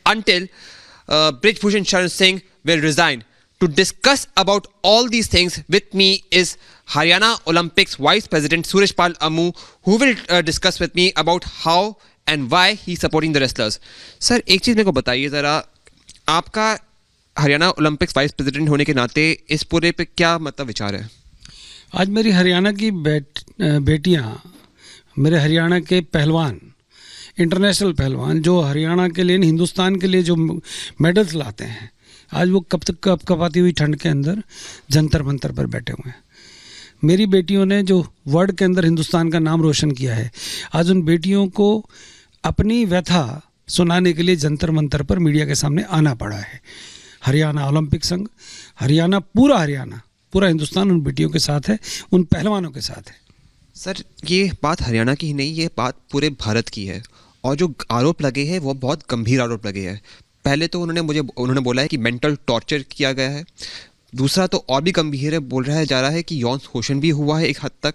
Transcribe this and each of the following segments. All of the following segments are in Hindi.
until Brij Bhushan Sharan Singh will resign. To discuss about all these things with me is Haryana Olympics Vice President Suresh Pal Ammu, who will discuss with me about how and why he's supporting the wrestlers. Sir, एक चीज़ मेरे को बताइए ज़रा, आपका हरियाणा ओलंपिक्स वाइस प्रेसिडेंट होने के नाते इस पूरे पे क्या मतलब विचार है? आज मेरी हरियाणा की बेटियां, मेरे हरियाणा के पहलवान, इंटरनेशनल पहलवान जो हरियाणा के लिए, हिंदुस्तान के लिए जो मेडल्स लाते हैं, आज वो कब तक कपकपाती हुई ठंड के अंदर जंतर मंतर पर बैठे हुए हैं। मेरी बेटियों ने जो वर्ल्ड के अंदर हिंदुस्तान का नाम रोशन किया है, आज उन बेटियों को अपनी व्यथा सुनाने के लिए जंतर मंतर पर मीडिया के सामने आना पड़ा है। हरियाणा ओलंपिक संघ, हरियाणा, पूरा हिंदुस्तान उन बेटियों के साथ है, उन पहलवानों के साथ है। सर, ये बात हरियाणा की ही नहीं, ये बात पूरे भारत की है, और जो आरोप लगे हैं वो बहुत गंभीर आरोप लगे हैं। पहले तो उन्होंने बोला है कि मेंटल टॉर्चर किया गया है। दूसरा तो और भी गंभीर है, बोल रहा जा रहा है कि यौन शोषण भी हुआ है एक हद तक।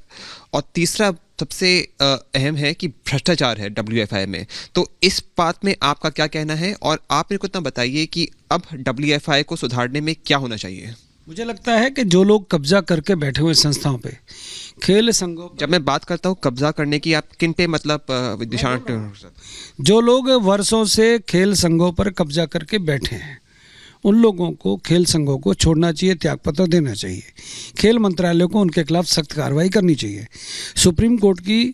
और तीसरा सबसे अहम है कि भ्रष्टाचार है WFI में। तो इस बात में आपका क्या कहना है, और आप मेरे को इतना बताइए कि अब WFI को सुधारने में क्या होना चाहिए? मुझे लगता है कि जो लोग कब्जा करके बैठे हुए संस्थाओं पे, खेल संघों, जब मैं बात करता हूँ कब्जा करने की, आप किन पे मतलब जो लोग वर्षों से खेल संघों पर कब्जा करके बैठे हैं, उन लोगों को, खेल संघों को छोड़ना चाहिए, त्यागपत्र देना चाहिए। खेल मंत्रालय को उनके खिलाफ सख्त कार्रवाई करनी चाहिए। सुप्रीम कोर्ट की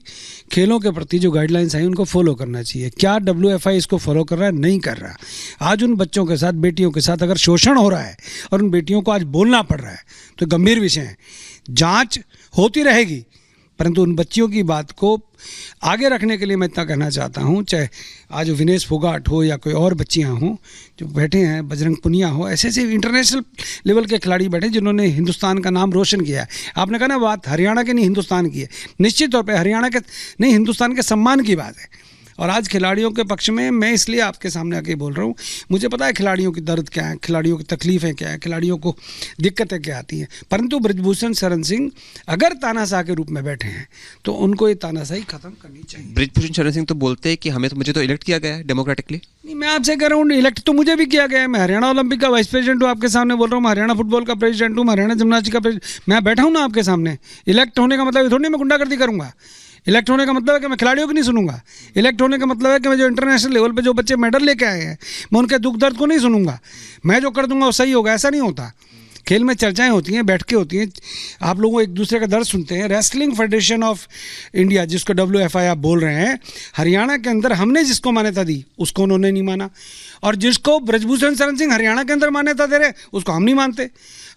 खेलों के प्रति जो गाइडलाइंस आई उनको फॉलो करना चाहिए। क्या WFI इसको फॉलो कर रहा है? नहीं कर रहा। आज उन बच्चों के साथ, बेटियों के साथ अगर शोषण हो रहा है और उन बेटियों को आज बोलना पड़ रहा है तो गंभीर विषय है। जाँच होती रहेगी, परंतु उन बच्चियों की बात को आगे रखने के लिए मैं इतना कहना चाहता हूँ, चाहे आज विनेश फोगाट हो या कोई और बच्चियाँ हों जो बैठे हैं, बजरंग पुनिया हो, ऐसे ऐसे इंटरनेशनल लेवल के खिलाड़ी बैठे जिन्होंने हिंदुस्तान का नाम रोशन किया है। आपने कहा ना, बात हरियाणा के नहीं हिंदुस्तान की है। निश्चित तौर पर हरियाणा के नहीं, हिंदुस्तान के सम्मान की बात है। और आज खिलाड़ियों के पक्ष में मैं इसलिए आपके सामने आके बोल रहा हूँ, मुझे पता है खिलाड़ियों की दर्द क्या है, खिलाड़ियों की तकलीफ़ें क्या है, खिलाड़ियों को दिक्कतें क्या आती हैं। परंतु ब्रिजभूषण शरण सिंह अगर तानाशाह के रूप में बैठे हैं तो उनको ये तानाशाही खत्म करनी चाहिए। ब्रिजभूषण शरण सिंह तो बोलते हैं कि मुझे तो इलेक्ट किया गया है डेमोक्रेटिकली। नहीं, मैं आपसे कह रहा हूँ, इलेक्ट तो मुझे भी किया गया है। मैं हरियाणा ओलंपिक का वाइस प्रेसिडेंट हूँ, आपके सामने बोल रहा हूँ। मैं हरियाणा फुटबॉल का प्रेसिडेंट हूँ, हरियाणा जिम्नास्टिक का प्रेसिडेंट। मैं बैठा हूँ ना आपके सामने। इलेक्ट होने का मतलब ये थोड़ी नहीं मैं गुंडागर्दी करूँगा। इलेक्ट होने का मतलब है कि मैं खिलाड़ियों की नहीं सुनूंगा। इलेक्ट होने का मतलब है कि मैं जो इंटरनेशनल लेवल पे जो बच्चे मेडल लेके आए हैं, मैं उनके दुख दर्द को नहीं सुनूंगा। मैं जो कर दूंगा वो सही होगा, ऐसा नहीं होता। खेल में चर्चाएं होती हैं, बैठ के होती हैं, आप लोगों एक दूसरे का दर्द सुनते हैं। रेसलिंग फेडरेशन ऑफ इंडिया, जिसको WFI आप बोल रहे हैं, हरियाणा के अंदर हमने जिसको मान्यता दी उसको उन्होंने नहीं माना, और जिसको ब्रिजभूषण शरण सिंह हरियाणा के अंदर मान्यता दे रहे उसको हम नहीं मानते।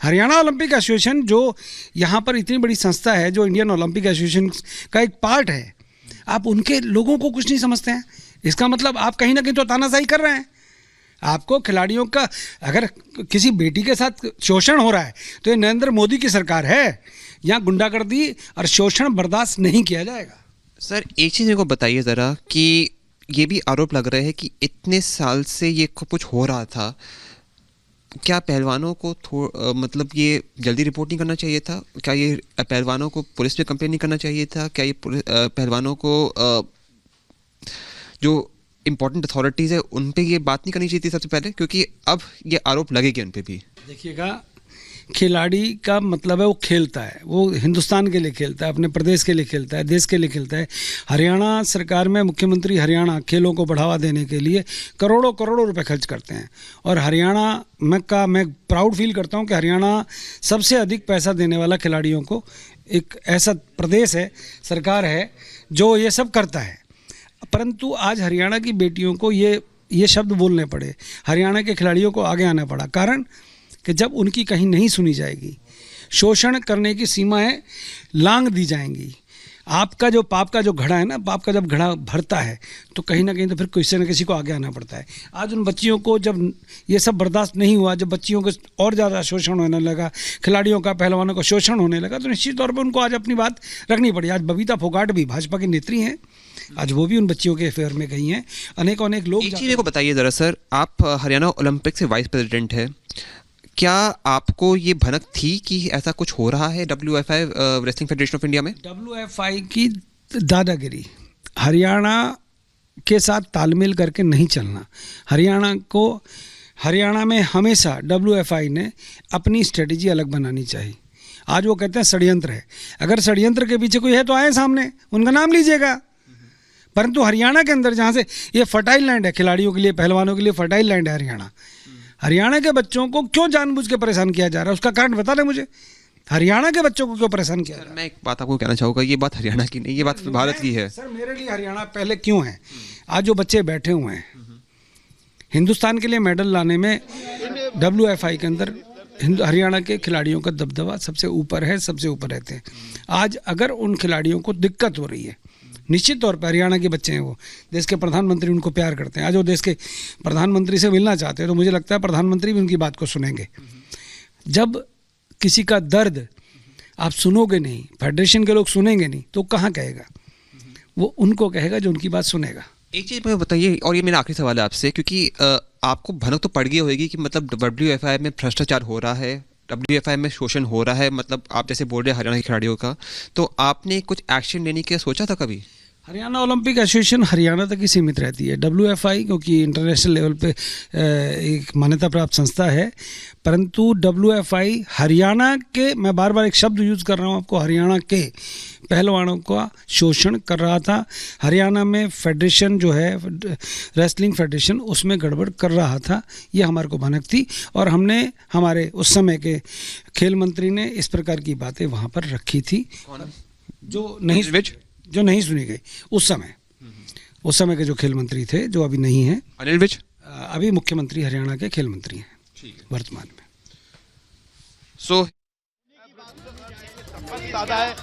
हरियाणा ओलंपिक एसोसिएशन जो यहाँ पर इतनी बड़ी संस्था है, जो इंडियन ओलंपिक एसोसिएशन का एक पार्ट है, आप उनके लोगों को कुछ नहीं समझते हैं। इसका मतलब आप कहीं ना कहीं तो तानाशाही कर रहे हैं। आपको खिलाड़ियों का, अगर किसी बेटी के साथ शोषण हो रहा है तो ये नरेंद्र मोदी की सरकार है। यहाँ गुंडागर्दी और शोषण बर्दाश्त नहीं किया जाएगा। सर, एक चीज़ मेरे को बताइए ज़रा कि ये भी आरोप लग रहे हैं कि इतने साल से ये कुछ हो रहा था, क्या पहलवानों को मतलब ये जल्दी रिपोर्ट नहीं करना चाहिए था? क्या ये पहलवानों को पुलिस में कंप्लेन नहीं करना चाहिए था? क्या ये पहलवानों को जो इम्पोर्टेंट अथॉरिटीज़ है उन पे ये बात नहीं करनी चाहिए थी सबसे पहले? क्योंकि अब ये आरोप लगेंगे उन पे भी। देखिएगा, खिलाड़ी का मतलब है वो खेलता है, वो हिंदुस्तान के लिए खेलता है, अपने प्रदेश के लिए खेलता है, देश के लिए खेलता है। हरियाणा सरकार में मुख्यमंत्री हरियाणा खेलों को बढ़ावा देने के लिए करोड़ों करोड़ों रुपए खर्च करते हैं। और हरियाणा मैं प्राउड फील करता हूँ कि हरियाणा सबसे अधिक पैसा देने वाला खिलाड़ियों को एक ऐसा प्रदेश है, सरकार है जो ये सब करता है। परंतु आज हरियाणा की बेटियों को ये शब्द बोलने पड़े, हरियाणा के खिलाड़ियों को आगे आना पड़ा, कारण कि जब उनकी कहीं नहीं सुनी जाएगी, शोषण करने की सीमाएं लांघ दी जाएंगी। आपका जो पाप का जो घड़ा है ना, पाप का जब घड़ा भरता है तो कहीं ना कहीं तो फिर किसी न किसी को आगे आना पड़ता है। आज उन बच्चियों को जब ये सब बर्दाश्त नहीं हुआ, जब बच्चियों को और ज़्यादा शोषण होने लगा, खिलाड़ियों का, पहलवानों का शोषण होने लगा, तो निश्चित तौर पर उनको आज अपनी बात रखनी पड़ी। आज बबीता फोगाट भी भाजपा की नेत्री हैं, आज वो भी उन बच्चियों के फेयर में गई हैं। अनेक लोग। एक चीज़ को बताइए ज़रा सर, आप हरियाणा ओलंपिक से वाइस प्रेसिडेंट है, क्या आपको ये भनक थी कि ऐसा कुछ हो रहा है WFI wrestling federation of India में? WFI की दादागिरी, हरियाणा के साथ तालमेल करके नहीं चलना। हरियाणा में हमेशा WFI ने अपनी स्ट्रेटजी अलग बनानी चाहिए। आज वो कहते हैं षड्यंत्र है, अगर षड्यंत्र के पीछे कोई है तो आए सामने, उनका नाम लीजिएगा। परंतु हरियाणा के अंदर जहाँ से ये फर्टाइल लैंड है, खिलाड़ियों के लिए, पहलवानों के लिए फर्टाइल लैंड है हरियाणा के बच्चों को क्यों जानबूझ के परेशान किया जा रहा है, उसका कारण बता दें मुझे। हरियाणा के बच्चों को क्यों परेशान किया जा रहा है? मैं एक बात आपको कहना चाहूँगा, ये बात हरियाणा की नहीं, ये बात भारत की है। सर मेरे लिए हरियाणा पहले क्यों है? आज जो बच्चे बैठे हुए हैं हिंदुस्तान के लिए मेडल लाने में WFI के अंदर हरियाणा के खिलाड़ियों का दबदबा सबसे ऊपर है, सबसे ऊपर रहते हैं। आज अगर उन खिलाड़ियों को दिक्कत हो रही है, निश्चित तौर पर हरियाणा के बच्चे हैं, वो देश के प्रधानमंत्री उनको प्यार करते हैं। आज वो देश के प्रधानमंत्री से मिलना चाहते हैं तो मुझे लगता है प्रधानमंत्री भी उनकी बात को सुनेंगे। जब किसी का दर्द आप सुनोगे नहीं, फेडरेशन के लोग सुनेंगे नहीं, तो कहाँ कहेगा? वो उनको कहेगा जो उनकी बात सुनेगा। एक चीज़ मुझे बताइए, और ये मेरा आखिरी सवाल है आपसे, क्योंकि आपको भनक तो पड़ गई होगी कि मतलब WFI में भ्रष्टाचार हो रहा है, WFI में शोषण हो रहा है, मतलब आप जैसे बोल रहे हैं हरियाणा के खिलाड़ियों का, तो आपने कुछ एक्शन लेने की सोचा था कभी? हरियाणा ओलंपिक एसोसिएशन हरियाणा तक ही सीमित रहती है। WFI क्योंकि इंटरनेशनल लेवल पे एक मान्यता प्राप्त संस्था है, परंतु WFI हरियाणा के, मैं बार बार एक शब्द यूज़ कर रहा हूँ आपको, हरियाणा के पहलवानों का शोषण कर रहा था। हरियाणा में फेडरेशन जो है रेसलिंग फेडरेशन, उसमें गड़बड़ कर रहा था, ये हमारे को भनक थी। और हमने हमारे उस समय के खेल मंत्री ने इस प्रकार की बातें वहाँ पर रखी थी जो नहीं सुनी गई उस समय के जो खेल मंत्री थे, जो अभी नहीं है, अनिल विज अभी मुख्यमंत्री हरियाणा के खेल मंत्री हैं वर्तमान में। सो दादा है